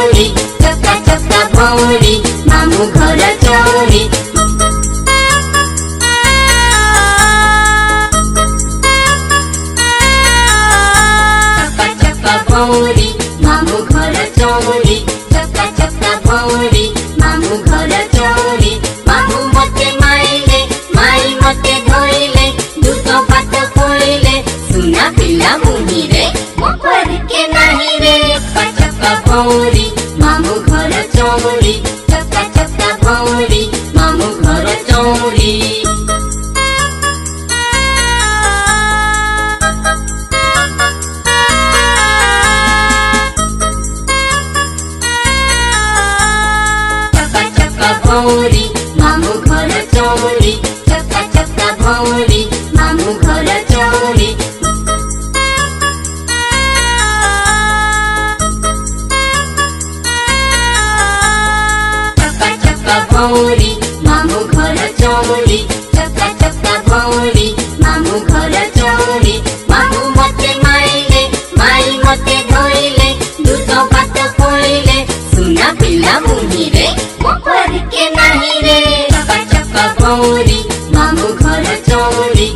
चौरी चक्का चक्का भौरी मामू घर चौरी चक्का चक्का भौरी मामू घर चौरी चक्का चक्का भौरी मामू घर चौरी मामू मते माइले माई मते धोइले दूध भात खोइले सुना पिला मुनि रे मोपर के नाही रे चक्का भौरी मामू घर चौरी चक्का चक्का भौरी मामू घर चौरी चक्का चक्का भौरी मामू घर चौरी चक्का चक्का भौरी मामू घर चौरी चक्का चक्का भौरी मामू घर चौरी चक्का चक्का भौरी मामू घर चौरी मामू मते माइले माई मते धोइले दूध भात खोइले सुना पिला मुनि रे मोपर के नाही रे चक्का चक्का भौरी मामू घर चौरी